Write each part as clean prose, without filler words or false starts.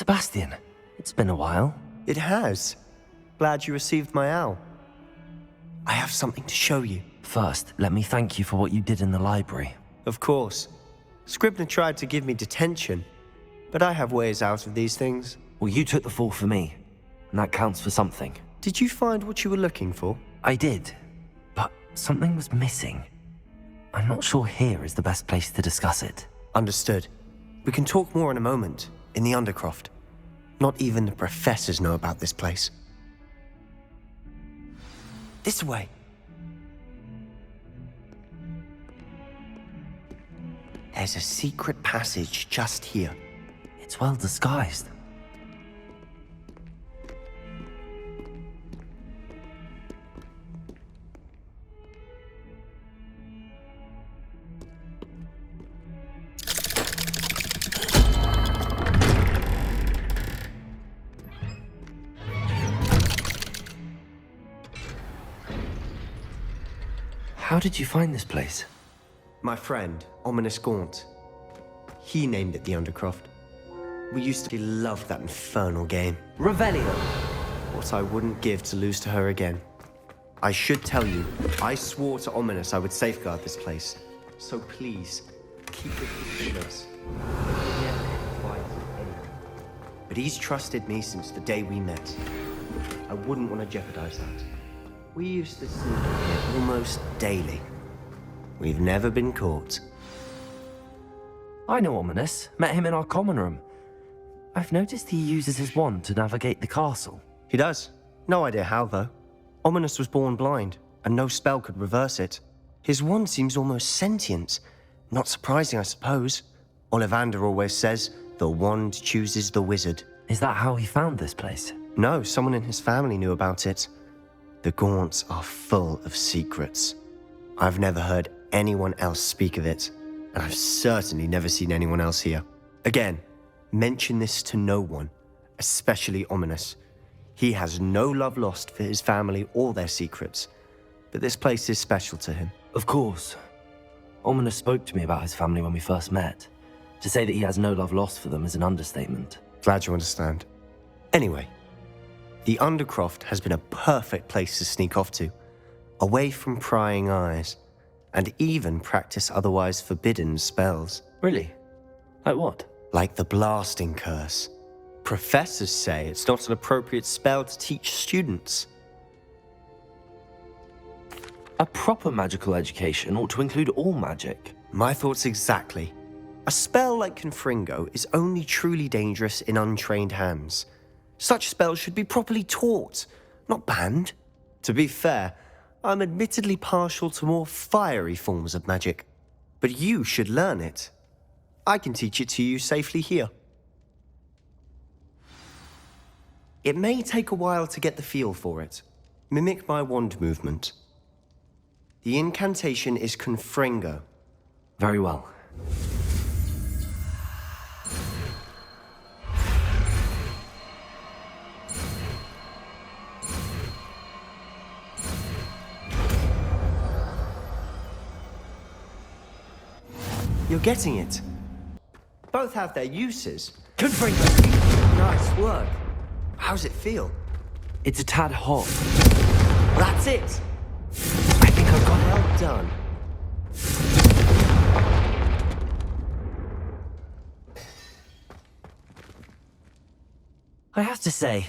Sebastian, it's been a while. It has. Glad you received my owl. I have something to show you. First, let me thank you for what you did in the library. Of course. Scribner tried to give me detention, but I have ways out of these things. Well, you took the fall for me, and that counts for something. Did you find what you were looking for? I did, but something was missing. I'm not sure here is the best place to discuss it. Understood. We can talk more in a moment, in the Undercroft. Not even the professors know about this place. This way. There's a secret passage just here. It's well disguised. How did you find this place? My friend, Ominous Gaunt. He named it the Undercroft. We used to love that infernal game. Revelio! What I wouldn't give to lose to her again. I should tell you, I swore to Ominous I would safeguard this place. So please, keep it between us. But he's trusted me since the day we met. I wouldn't want to jeopardize that. We used to see him here almost daily. We've never been caught. I know Ominous. Met him in our common room. I've noticed he uses his wand to navigate the castle. He does. No idea how, though. Ominous was born blind, and no spell could reverse it. His wand seems almost sentient. Not surprising, I suppose. Ollivander always says, the wand chooses the wizard. Is that how he found this place? No, someone in his family knew about it. The Gaunts are full of secrets. I've never heard anyone else speak of it, and I've certainly never seen anyone else here. Again, mention this to no one, especially Ominous. He has no love lost for his family or their secrets, but this place is special to him. Of course. Ominous spoke to me about his family when we first met. To say that he has no love lost for them is an understatement. Glad you understand. Anyway, the Undercroft has been a perfect place to sneak off to, away from prying eyes, and even practice otherwise forbidden spells. Really? Like what? Like the blasting curse. Professors say it's not an appropriate spell to teach students. A proper magical education ought to include all magic. My thoughts exactly. A spell like Confringo is only truly dangerous in untrained hands. Such spells should be properly taught, not banned. To be fair, I'm admittedly partial to more fiery forms of magic, but you should learn it. I can teach it to you safely here. It may take a while to get the feel for it. Mimic my wand movement. The incantation is Confringo. Very well. You're getting it. Both have their uses. Confringo! Nice work. How's it feel? It's a tad hot. That's it. I think I've got it. Well done. I have to say,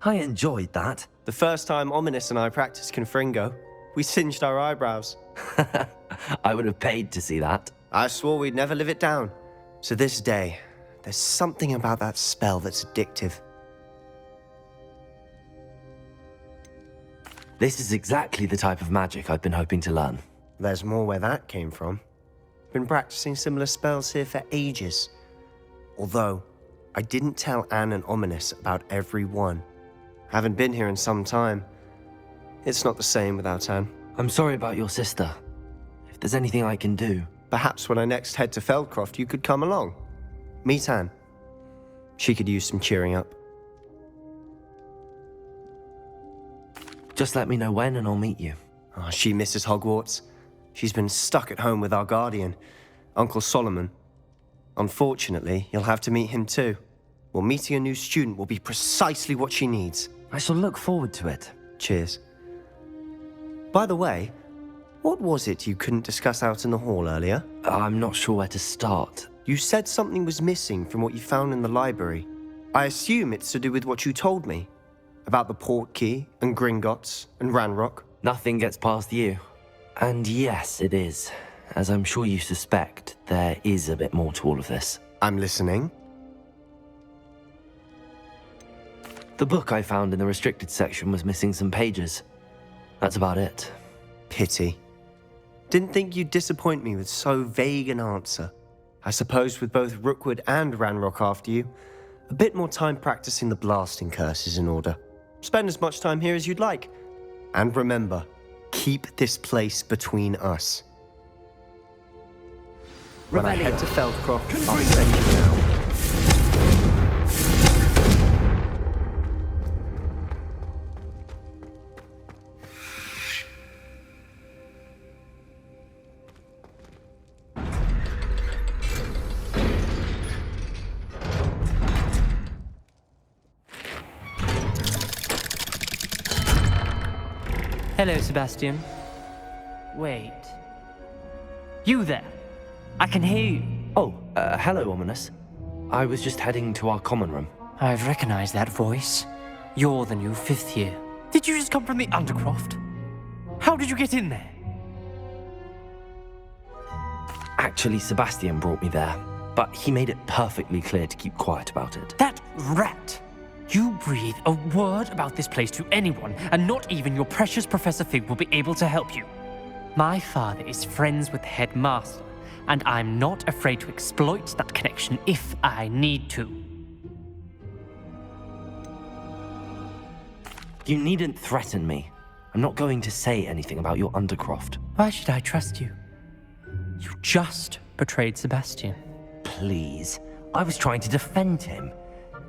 I enjoyed that. The first time Ominous and I practiced Confringo, we singed our eyebrows. I would have paid to see that. I swore we'd never live it down. To this day, there's something about that spell that's addictive. This is exactly the type of magic I've been hoping to learn. There's more where that came from. Been practicing similar spells here for ages. Although, I didn't tell Anne and Ominous about every one. Haven't been here in some time. It's not the same without Anne. I'm sorry about your sister. If there's anything I can do... Perhaps when I next head to Feldcroft, you could come along. Meet Anne. She could use some cheering up. Just let me know when and I'll meet you. Oh, she misses Hogwarts. She's been stuck at home with our guardian, Uncle Solomon. Unfortunately, you'll have to meet him too. Well, meeting a new student will be precisely what she needs. I shall look forward to it. Cheers. By the way, what was it you couldn't discuss out in the hall earlier? I'm not sure where to start. You said something was missing from what you found in the library. I assume it's to do with what you told me. About the port key, and Gringotts, and Ranrock. Nothing gets past you. And yes, it is. As I'm sure you suspect, there is a bit more to all of this. I'm listening. The book I found in the restricted section was missing some pages. That's about it. Pity. Didn't think you'd disappoint me with so vague an answer. I suppose with both Rookwood and Ranrock after you, a bit more time practicing the blasting curse is in order. Spend as much time here as you'd like. And remember, keep this place between us. When I head to Feldcroft, I'll send you now. Hello, Sebastian. Wait. You there? I can hear you. Oh, hello, Ominous. I was just heading to our common room. I've recognized that voice. You're the new 5th year. Did you just come from the Undercroft? How did you get in there? Actually, Sebastian brought me there, but he made it perfectly clear to keep quiet about it. That rat! You breathe a word about this place to anyone, and not even your precious Professor Fig will be able to help you. My father is friends with the headmaster, and I'm not afraid to exploit that connection if I need to. You needn't threaten me. I'm not going to say anything about your Undercroft. Why should I trust you? You just betrayed Sebastian. Please. I was trying to defend him.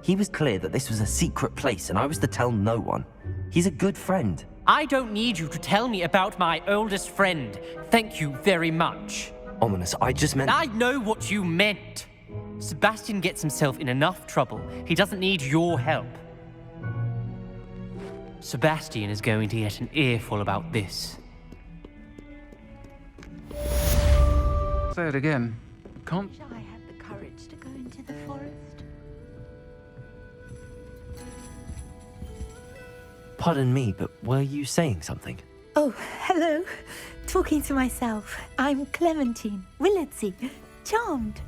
He was clear that this was a secret place and I was to tell no one. He's a good friend. I don't need you to tell me about my oldest friend. Thank you very much. Ominous, I just meant... I know what you meant. Sebastian gets himself in enough trouble. He doesn't need your help. Sebastian is going to get an earful about this. Say it again. Can't... Wish I had the courage to go into the forest. Pardon me, but were you saying something? Oh, hello. Talking to myself. I'm Clementine, Wizardry, charmed.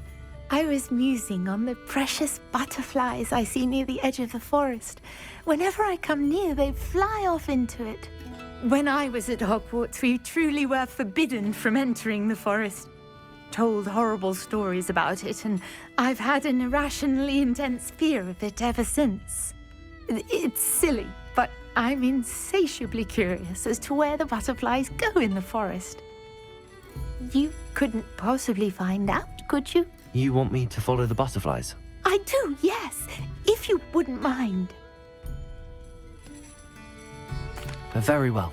I was musing on the precious butterflies I see near the edge of the forest. Whenever I come near, they fly off into it. When I was at Hogwarts, we truly were forbidden from entering the forest. Told horrible stories about it, and I've had an irrationally intense fear of it ever since. It's silly, but I'm insatiably curious as to where the butterflies go in the forest. You couldn't possibly find out, could you? You want me to follow the butterflies? I do, yes, if you wouldn't mind. Very well.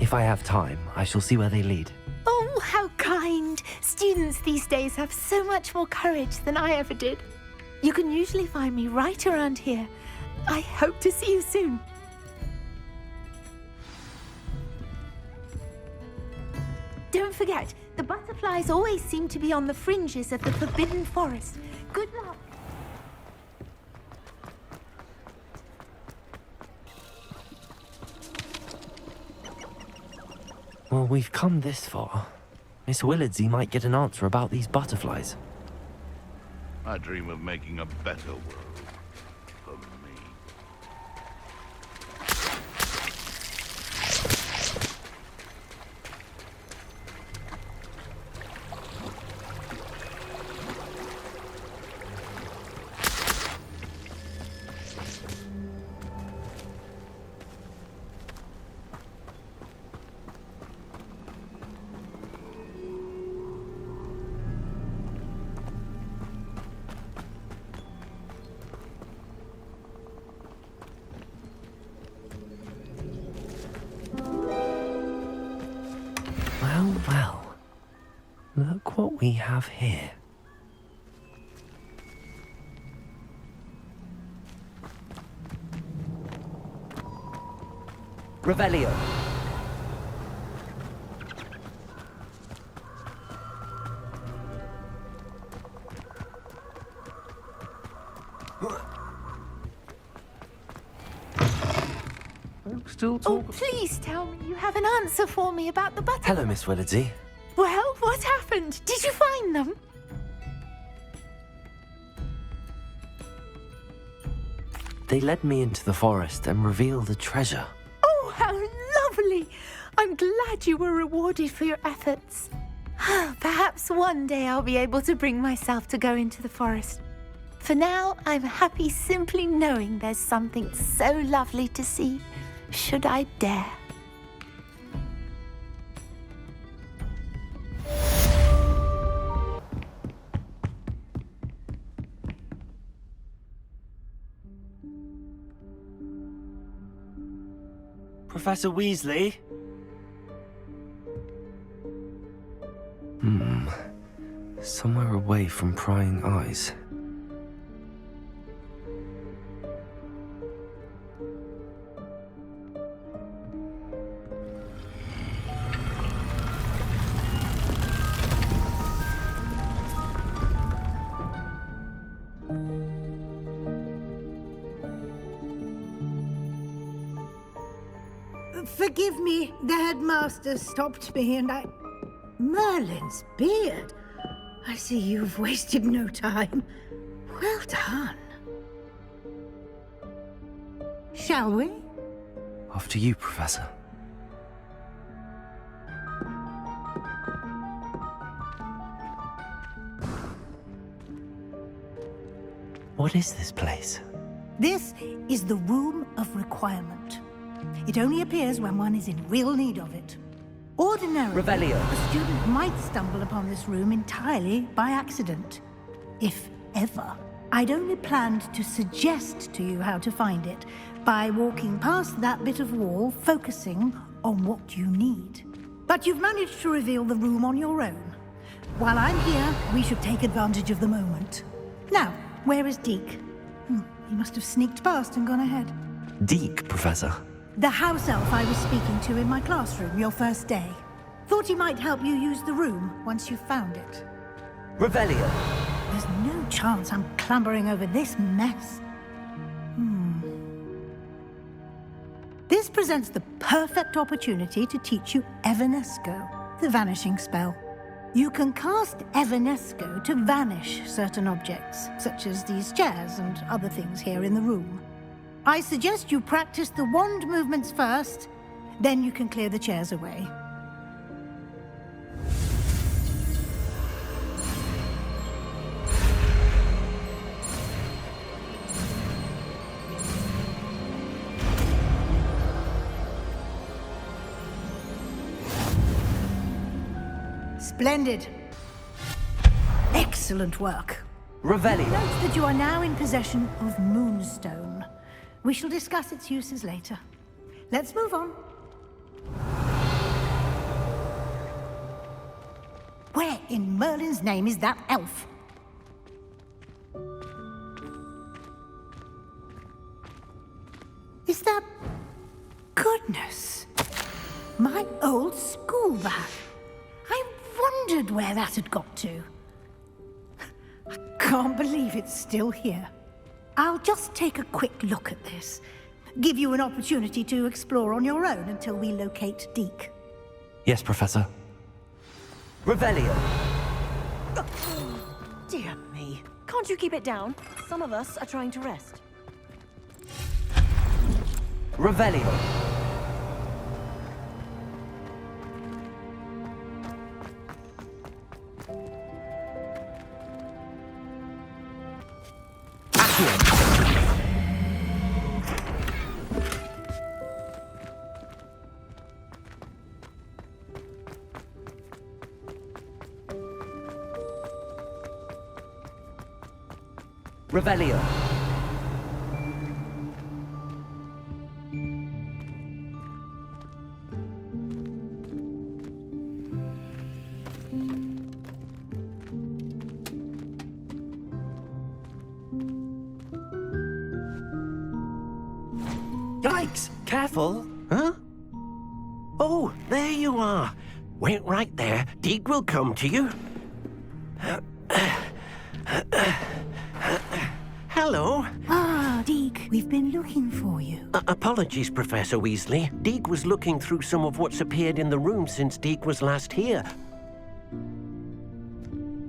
If I have time, I shall see where they lead. Oh, how kind. Students these days have so much more courage than I ever did. You can usually find me right around here. I hope to see you soon. Don't forget, the butterflies always seem to be on the fringes of the Forbidden Forest. Good luck. Well, we've come this far. Miss Willardsey might get an answer about these butterflies. I dream of making a better world for me. Well, well. Look what we have here. Revelio. Still Oh, talk. please tell me you have an answer for me about the butterflies. Hello, Miss Willardsey. Well, what happened? Did you find them? They led me into the forest and revealed a treasure. Oh, how lovely! I'm glad you were rewarded for your efforts. Perhaps one day I'll be able to bring myself to go into the forest. For now, I'm happy simply knowing there's something so lovely to see, should I dare. Professor Weasley? Somewhere away from prying eyes. Forgive me, the headmaster stopped me and I... Merlin's beard. I see you've wasted no time. Well done. Shall we? After you, Professor. What is this place? This is the Room of Requirement. It only appears when one is in real need of it. Ordinarily, Revelio. a student might stumble upon this room entirely by accident. If ever. I'd only planned to suggest to you how to find it by walking past that bit of wall, focusing on what you need. But you've managed to reveal the room on your own. While I'm here, we should take advantage of the moment. Now, where is Deke? He must have sneaked past and gone ahead. Deke, Professor. The house elf I was speaking to in my classroom your first day. Thought he might help you use the room once you found it. Revelio. There's no chance I'm clambering over this mess. This presents the perfect opportunity to teach you Evanesco, the vanishing spell. You can cast Evanesco to vanish certain objects, such as these chairs and other things here in the room. I suggest you practice the wand movements first, then you can clear the chairs away. Splendid. Excellent work. Revelio. Note that you are now in possession of Moonstone. We shall discuss its uses later. Let's move on. Where in Merlin's name is that elf? Is that... Goodness! My old school bag. I wondered where that had got to. I can't believe it's still here. I'll just take a quick look at this. Give you an opportunity to explore on your own until we locate Deke. Yes, Professor. Revelio. Dear me. Can't you keep it down? Some of us are trying to rest. Revelio. Revelio. Yikes! Careful! Huh? you are. Wait right there. Deke will come to you. Hello. Ah, Deke, we've been looking for you. Apologies, Professor Weasley. Deke was looking through some of what's appeared in the room since Deke was last here.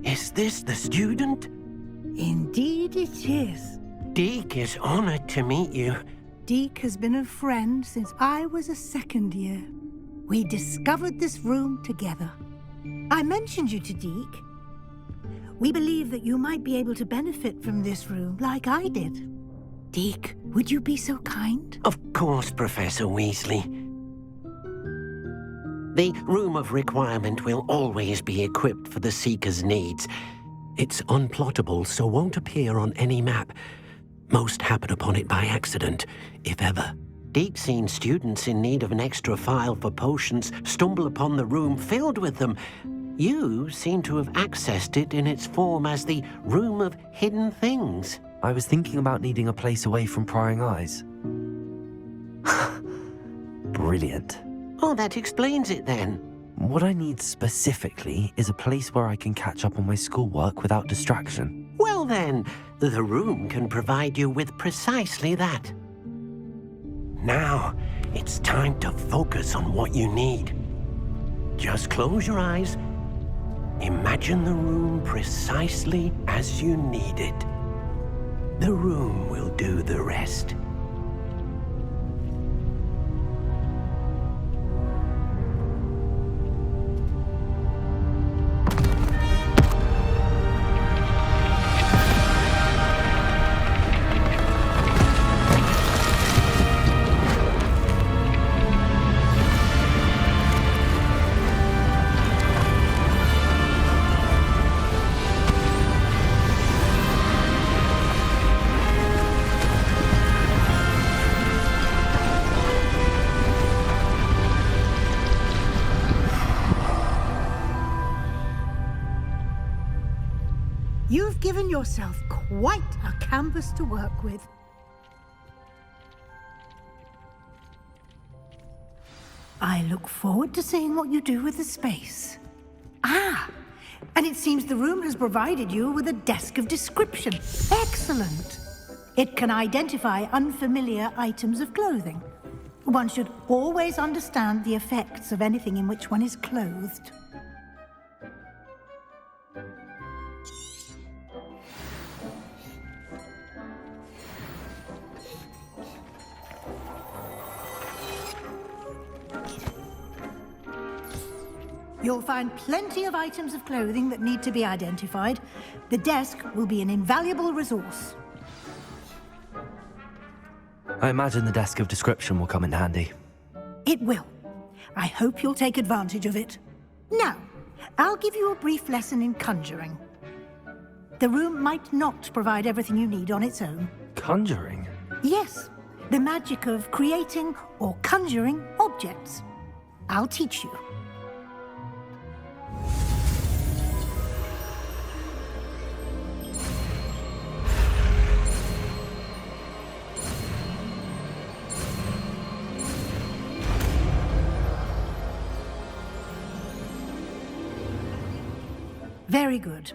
Is this the student? Indeed it is. Deke is honored to meet you. Deke has been a friend since I was a second year. We discovered this room together. I mentioned you to Deke. We believe that you might be able to benefit from this room like I did. Deke, would you be so kind? Of course, Professor Weasley. The Room of Requirement will always be equipped for the Seeker's needs. It's unplottable, so won't appear on any map. Most happen upon it by accident, if ever. Deke's seen students in need of an extra file for potions stumble upon the room filled with them. You seem to have accessed it in its form as the Room of Hidden Things. I was thinking about needing a place away from prying eyes. Brilliant. Oh, that explains it then. What I need specifically is a place where I can catch up on my schoolwork without distraction. Well then, the room can provide you with precisely that. Now, it's time to focus on what you need. Just close your eyes. Imagine the room precisely as you need it. The room will do the rest. You've given yourself quite a canvas to work with. I look forward to seeing what you do with the space. Ah, and it seems the room has provided you with a desk of description. Excellent. It can identify unfamiliar items of clothing. One should always understand the effects of anything in which one is clothed. You'll find plenty of items of clothing that need to be identified. The desk will be an invaluable resource. I imagine the desk of description will come in handy. It will. I hope you'll take advantage of it. Now, I'll give you a brief lesson in conjuring. The room might not provide everything you need on its own. Conjuring? Yes, the magic of creating or conjuring objects. I'll teach you. Very good.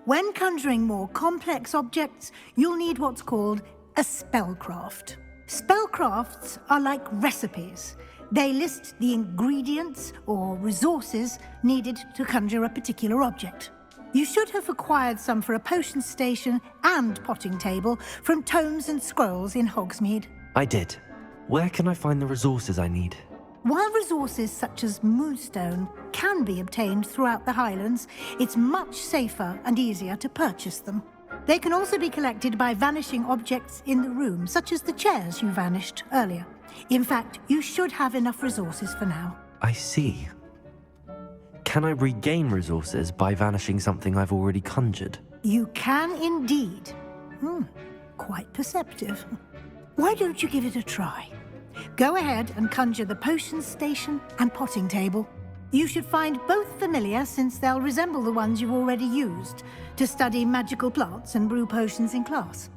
When conjuring more complex objects, you'll need what's called a spellcraft. Spellcrafts are like recipes. They list the ingredients or resources needed to conjure a particular object. You should have acquired some for a potion station and potting table from tomes and scrolls in Hogsmeade. I did. Where can I find the resources I need? While resources such as moonstone can be obtained throughout the Highlands, it's much safer and easier to purchase them. They can also be collected by vanishing objects in the room, such as the chairs you vanished earlier. In fact, you should have enough resources for now. I see. Can I regain resources by vanishing something I've already conjured? You can indeed. Quite perceptive. Why don't you give it a try? Go ahead and conjure the potion station and potting table. You should find both familiar, since they'll resemble the ones you've already used to study magical plants and brew potions in class.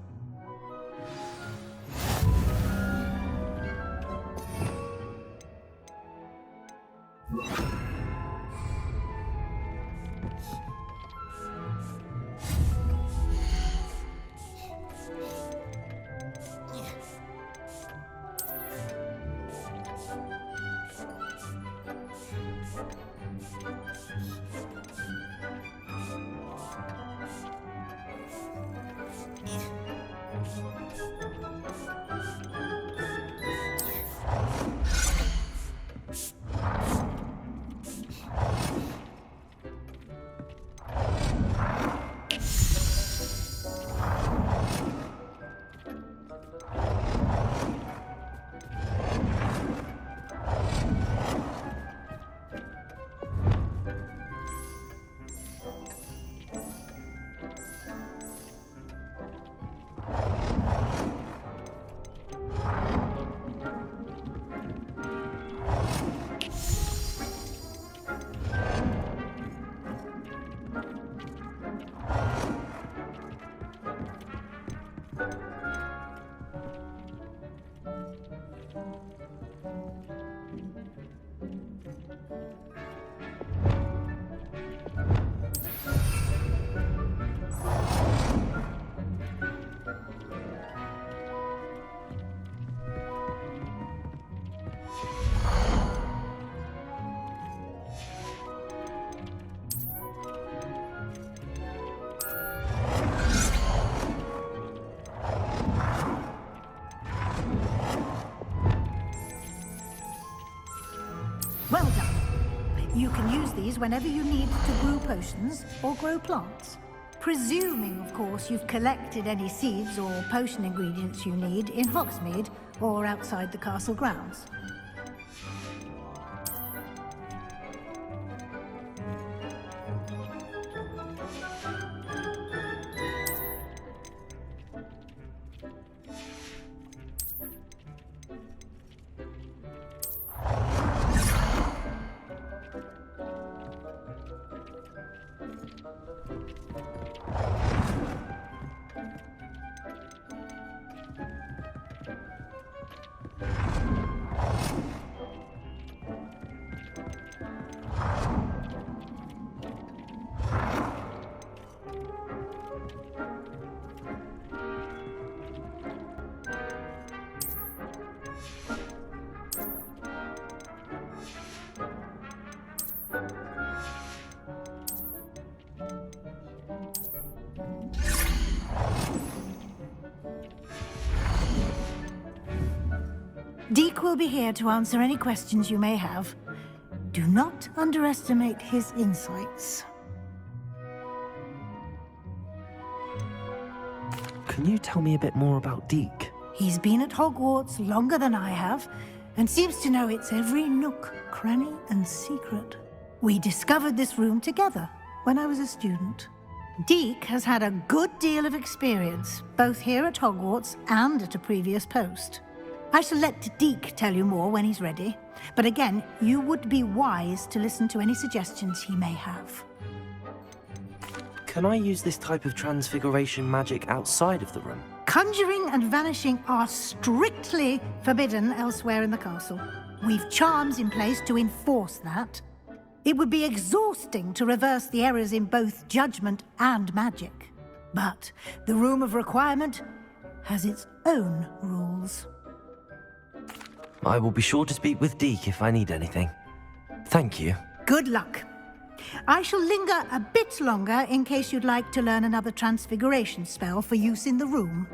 these whenever you need to brew potions or grow plants. Presuming, of course, you've collected any seeds or potion ingredients you need in Hogsmeade or outside the castle grounds. Deke will be here to answer any questions you may have. Do not underestimate his insights. Can you tell me a bit more about Deke? He's been at Hogwarts longer than I have, and seems to know its every nook, cranny, and secret. We discovered this room together when I was a student. Deke has had a good deal of experience, both here at Hogwarts and at a previous post. I shall let Deke tell you more when he's ready, but again, you would be wise to listen to any suggestions he may have. Can I use this type of transfiguration magic outside of the room? Conjuring and vanishing are strictly forbidden elsewhere in the castle. We've charms in place to enforce that. It would be exhausting to reverse the errors in both judgment and magic. But the Room of Requirement has its own rules. I will be sure to speak with Deke if I need anything. Thank you. Good luck. I shall linger a bit longer in case you'd like to learn another transfiguration spell for use in the room.